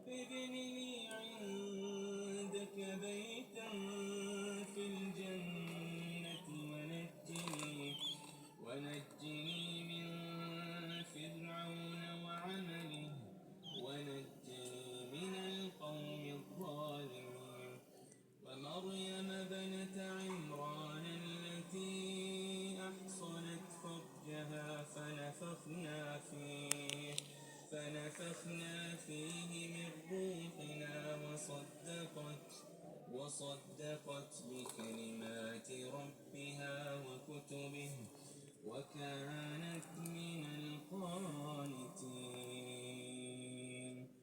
ابن لي عندك بيتا في الجنة ونجني من فرعون وعمله ونجني من القوم الظالمين ومريم بنت عمران التي أحصنت فرجها فنفخنا فيه من روحنا وصدقت بكلمات ربها وكتبه وكانت من القانتين